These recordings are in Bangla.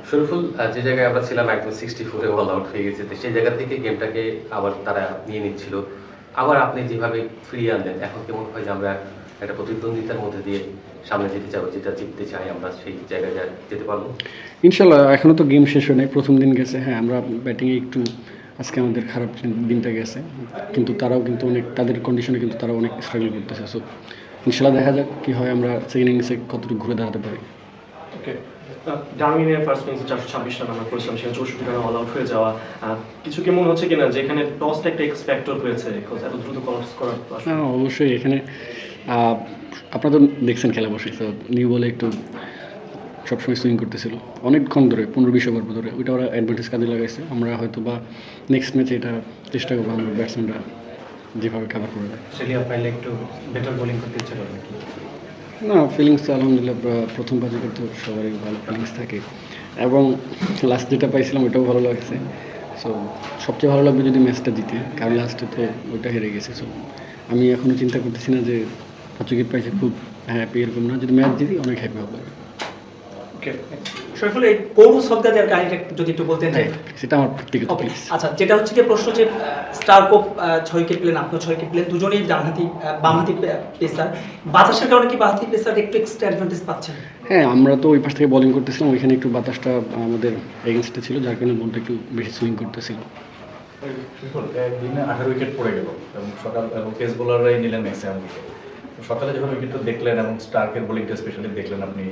শরীফুল যে জায়গায় আমরা ছিলাম একদম 64 এ অল আউট হয়ে গেছে। তো সেই জায়গা থেকে গেমটাকে আবার তারা নিয়ে নিচ্ছিল। আবার আপনি যেভাবে ফিরিয়ে আনলেন, এখন কি মনে হয় যে আমরা একটা প্রতিদ্বন্দ্বিতার মধ্যে দিয়ে সামনে যেতে চাবো, যেটা জিততে চাই আমরা সেই জায়গায় যেতে পারবো? ইনশাল্লাহ এখনও তো গেম শেষ হয় নাই, প্রথম দিন গেছে। হ্যাঁ, আমরা ব্যাটিংয়ে একটু আজকে আমাদের খারাপ দিনটা গেছে, কিন্তু তারাও কিন্তু অনেক তাদের কন্ডিশনে কিন্তু তারা অনেক স্ট্রাগল করতেছে। সো ইনশাল্লাহ দেখা যাক কী হয়, আমরা সেকেন্ড ইনিংসে কতটুকু ঘুরে দাঁড়াতে পারি। ওকে, ডারউইনের ফার্স্ট ইনিংসে 426 রান আমরা করেছিলাম, সেখানে 64 রানে অল আউট হয়ে যাওয়া, কিছু কি মনে হচ্ছে কিনা যে এখানে টসটা একটা এক্স ফ্যাক্টর হয়েছে, এত দ্রুত কলাপস করার? হ্যাঁ, অবশ্যই এখানে আপনারা তো দেখছেন খেলা বসে, তো নিউ বলে একটু সবসময় সুইং করতেছিল অনেকক্ষণ ধরে, 15-20 ওভার ধরে। ওইটা ওরা অ্যাডভান্টেজ কাজে লাগাইছে। আমরা হয়তো বা নেক্সট ম্যাচে এটা চেষ্টা করবো, আমরা ব্যাটসম্যানরা যেভাবে কভার করে দেয়। সেলিয়া পাইলে একটু বেটার বোলিং করতে ইচ্ছে করে নাকি? না, ফিলিংস তো আলহামদুলিল্লাহ প্রথম বাজে তো সবারই ভালো ফিলিংস থাকে, এবং লাস্ট যেটা পাইছিলাম ওটাও ভালো লাগছে। সো সবচেয়ে ভালো লাগবে যদি ম্যাচটা জিতে, কারণ লাস্টে তো ওইটা হেরে গেছে। সো আমি এখনও চিন্তা করতেছি না যে 5 উইকেট পাইছে খুব হ্যাপি, এরকম না। যদি ম্যাচ জিতি অনেক হ্যাপি হবে। ওকে, শরীফুল, এই পৌরু সরকারের কাহিনীটা যদি একটু বলতেন। সেটা আমার ব্যক্তিগত প্লিজ। আচ্ছা, যেটা হচ্ছে যে প্রশ্ন যে স্টারকোপ 6 উইকেট পেলেন, আপনিও 6 উইকেট পেলেন, দুজনেই ডানহাতি বামহাতি পেসার। বাতাসের কারণে কি বামহাতি পেসার একটু এক্সট্রা অ্যাডভান্টেজ পাচ্ছেন? হ্যাঁ, আমরা তো ওই পাশ থেকে বোলিং করতেছিলাম, ওইখানে একটু বাতাসটা আমাদের এগেনস্টে ছিল, যার কারণে বলটা একটু বেশি সুইং করতেছিল। দিনে 18 উইকেট পড়ে গেল এবং পেস বোলাররাই নিলেন ম্যাক্সিমাম উইকেট। সকালে যখন উইকেটটা দেখলেন এবং স্টার্কের বোলিংটা স্পেশালি দেখলেন আপনি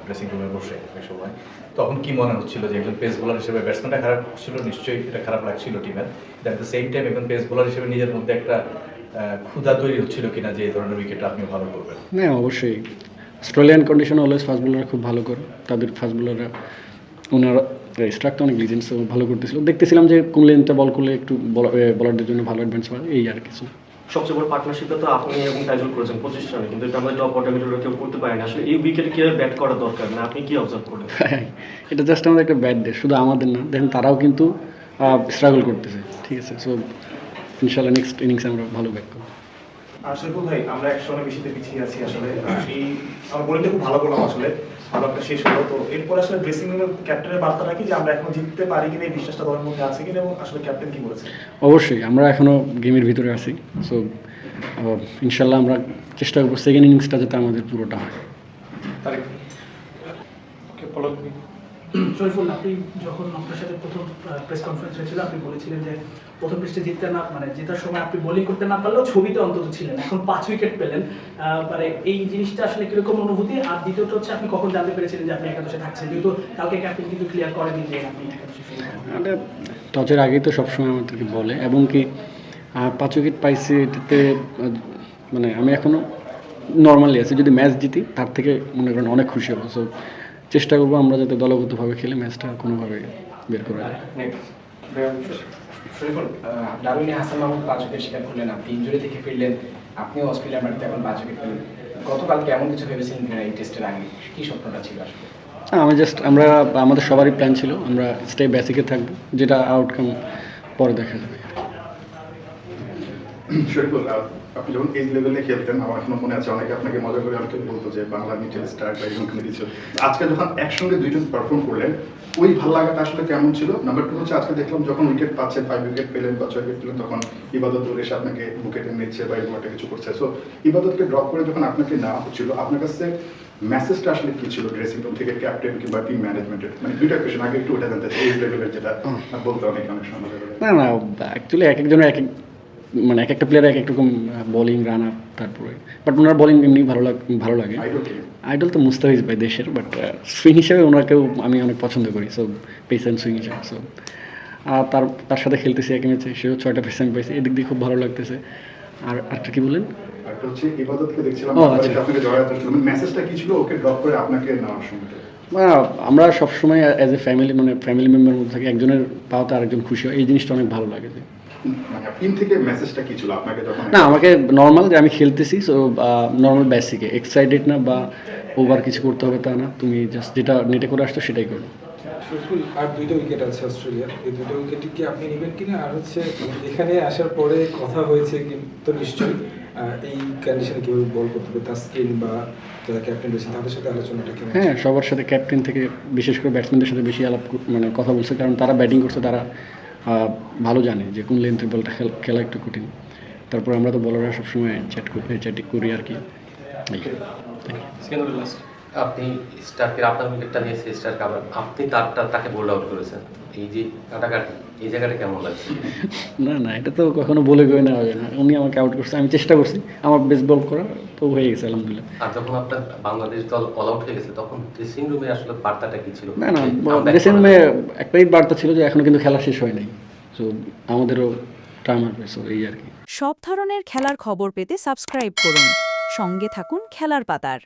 ড্রেসিং রুমে বসে ওই সময়, তখন কি মনে হচ্ছিল যে একজন পেস বোলার হিসেবে ব্যাটসম্যানটা খারাপ ছিল, নিশ্চয়ই এটা খারাপ লাগছিল টিমের, অ্যাট দ্য সেম টাইম একজন পেস বোলার হিসেবে নিজের মধ্যে একটা ক্ষুধা তৈরি হচ্ছিল কিনা যে এই ধরনের উইকেটটা আপনি ভালো করবেন? হ্যাঁ, অবশ্যই। অস্ট্রেলিয়ান কন্ডিশনে অলওয়েজ ফাস্ট বোলাররা খুব ভালো করে, তাদের ফাস্ট বোলাররা ওনারা স্ট্রাক তো অনেক লিজেন্ডস ভালো করতেছিল। দেখতেছিলাম যে কোন লেন্থে বল করলে একটু বলারদের জন্য ভালো অ্যাডভান্স হয়, এই আর কিছু। সবচেয়ে বড় পার্টনারশিপটা তো আপনি এবং তাইজুল করেছেন 25 রানে, কিন্তু এটা আমাদের টপ অর্ডার মিডল কেউ করতে পারেনি। আসলে এই উইকেটে কিভাবে ব্যাট করা দরকার না, আপনি কি অবজার্ভ করেন? এটা জাস্ট আমাদের একটা ব্যাড ডে, শুধু আমাদের না, দেখেন তারাও কিন্তু স্ট্রাগল করতেছে। ঠিক আছে, সো ইনশাল্লাহ নেক্সট ইনিংসে আমরা ভালো ব্যাক করবো। শরীফুল ভাই, আমরা 100 রানের বেশিতে পিছিয়ে আছি আসলে। এই আমরা বোলিংটা খুব ভালো করলাম আসলে, ভালো একটা শেষ হলো। তো এরপর আসলে ড্রেসিং রুমের ক্যাপ্টেনের বার্তাটা কি যে আমরা এখনো জিততে পারি কিনা, এই বিশ্বাসটা দলের মধ্যে আছে কিনা, এবং আসলে ক্যাপ্টেন কি বলেছে? অবশ্যই আমরা এখনও গেমের ভিতরে আছি। সো ইনশাল্লাহ আমরা চেষ্টা করবো সেকেন্ড ইনিংসটা যাতে আমাদের পুরোটা হয়। শরীফুল, আপনি যখন আপনার সাথে প্রথম প্রেস কনফারেন্স হয়েছিল, আপনি বলেছিলেন যে প্রথম টেস্টে জিততে না, মানে জেতার সময় আপনি বোলিং করতে না পারলেও ছবিতে অন্তত ছিলেন, এখন 5 উইকেট পেলেন। মানে এই জিনিসটা আসলে কিরকম অনুভূতি? আর দ্বিতীয়ত হচ্ছে, আপনি কখন জানতে পেরেছিলেন যে আপনি একাদশে থাকছেন, যেহেতু কালকে ক্যাপ্টেন কিন্তু ক্লিয়ার করেনি যে আপনি একাদশে? টচের আগেই তো সবসময় আমাদেরকে বলে, এবং কি 5 উইকেট পাইছি এটাতে মানে আমি এখনও নর্মালি আছি। যদি ম্যাচ জিতি তার থেকে মনে করেন অনেক খুশি হবো। সো চেষ্টা করবো আমরা যাতে দলগতভাবে খেলে ম্যাচটা কোনোভাবে বের করে দেয়। শরীফুল, ডারউইনে হাসান মাহমুদ 5 উইকেট শিকার করলেন, আপনি ইনজুরি থেকে ফিরলেন, আপনিও অস্ট্রেলিয়ার মাটিতে এখন 5 উইকেট পেলেন। গতকাল কেমন কিছু ভেবেছিলেন এই টেস্টের আগে, কি স্বপ্নটা ছিল আসলে? আমরা আমাদের সবারই প্ল্যান ছিল আমরা স্টে বেসিকে থাকবো, যেটা আউটকাম পরে দেখা যাবে। শরীফুল, আপনি যখন এই লেভেলে খেলতেন, আমার এখনো মনে আছে অনেকে আপনাকে মজা করে অনেকে বলতো যে বাংলা মিডল স্টার বা এরকম খেলে দিচ্ছিল। আজকে যখন একসঙ্গে দুইজন পারফর্ম করলেন, ওই ভালো লাগাটা আসলে কেমন ছিল? নাম্বার 2 হচ্ছে, আজকে দেখলাম যখন উইকেট পাচ্ছেন, 5 উইকেট পেলেন বা 6 উইকেট পেলেন, তখন ইবাদত এসে আপনাকে বুকেটে নিচ্ছে বা এরকম একটা কিছু করছে। সো ইবাদতকে ড্রপ করে যখন আপনাকে নেওয়া হচ্ছিল, আপনার কাছে মেসেজটা আসলে কি ছিল ড্রেসিং রুম থেকে, ক্যাপ্টেন কিংবা টিম ম্যানেজমেন্টের? মানে দুইটা কোয়েশন, আগে একটু ওটা জানতে চাই, এই লেভেলের যেটা বলতে অনেক সময় লাগে। না, অ্যাকচুয়ালি এক একজনের মানে এক একটা প্লেয়ার এক এক রকম বোলিং রান আপ, তারপরে বাট ওনার বোলিং এমনি ভালো লাগে। আইডল তো মুস্তাফিজ ভাই দেশের, বাট সুইং হিসেবে ওনাকেও আমি অনেক পছন্দ করি। সো পেস অ্যান্ড সুইং হিসেবে, সো তার সাথে খেলতেছি এক ম্যাচে, সেও 6টা পেস আমি পাইছি, এদিক দিয়ে খুব ভালো লাগতেছে। আর একটা কি বললেন? একটা হচ্ছে ইবাদতকে দেখছিলাম আপনাকে জড়াতে ছিল, মেসেজটা কি ছিল ওকে ড্রপ করে আপনাকে নেওয়ার সময়? আমরা সবসময় অ্যাজ এ ফ্যামিলি, মানে ফ্যামিলি মেম্বারের মধ্যে থাকি, একজনের পাওয়াতে আরেকজন খুশি হয়, এই জিনিসটা অনেক ভালো লাগে। যে টিম থেকে মেসেজটা কি ছিল আপনাকে যখন? না, আমাকে নর্মাল যে আমি খেলতেছি, সো নর্মাল বেসিকে, এক্সাইটেড না বা ওভার কিছু করতে হবে তা না, তুমি জাস্ট যেটা নেটে করে আসতো সেটাই করো। শরীফুল, আর 2টা উইকেট আছে অস্ট্রেলিয়ার, এই 2টা উইকেট কি আপনি নেবেন কিনা? আর হচ্ছে এখানে আসার পরে কথা হয়েছে কিন্তু নিশ্চয়ই এই কন্ডিশনে কীভাবে বল করতে হবে, তার স্কিল বা যারা ক্যাপ্টেন রয়েছে তাদের সাথে আলোচনাটা কেমন? হ্যাঁ, সবার সাথে ক্যাপ্টেন থেকে বিশেষ করে ব্যাটসম্যানদের সাথে বেশি মানে কথা বলছে, কারণ তারা ব্যাটিং করছে, তারা ভালো জানে যে কোন লেন্থের বলটা খেলা একটু কঠিন। তারপর আমরা তো বলাররা সবসময় চ্যাটিং করি আর কি। আপনি স্টার্কের আপনার উইকেটটা নিয়েছে স্টার্ক, আবার আপনি তাকে বোল্ড আউট করেছেন, এই যে কাটাকাটি এই জায়গাটা কেমন লাগছে? না এটা তো কখনো বলে গয়ে নেওয়া যায় না। উনি আমাকে আউট করছে, আমি চেষ্টা করছি আমার বেস্ট বল করা, তো হয়ে গেছে আলহামদুলিল্লাহ। আর যখন আপনার বাংলাদেশ দল অল আউট হয়ে গেছে তখন ড্রেসিং রুমে আসলে বার্তাটা কি ছিল? না ড্রেসিং রুমে একটাই বার্তা ছিল যে এখনো কিন্তু খেলা শেষ হয় নাই, সো আমাদেরও টাইম আসবে, সো এই আর কি। সব ধরনের খেলার খবর পেতে সাবস্ক্রাইব করুন, সঙ্গে থাকুন খেলার পাতার।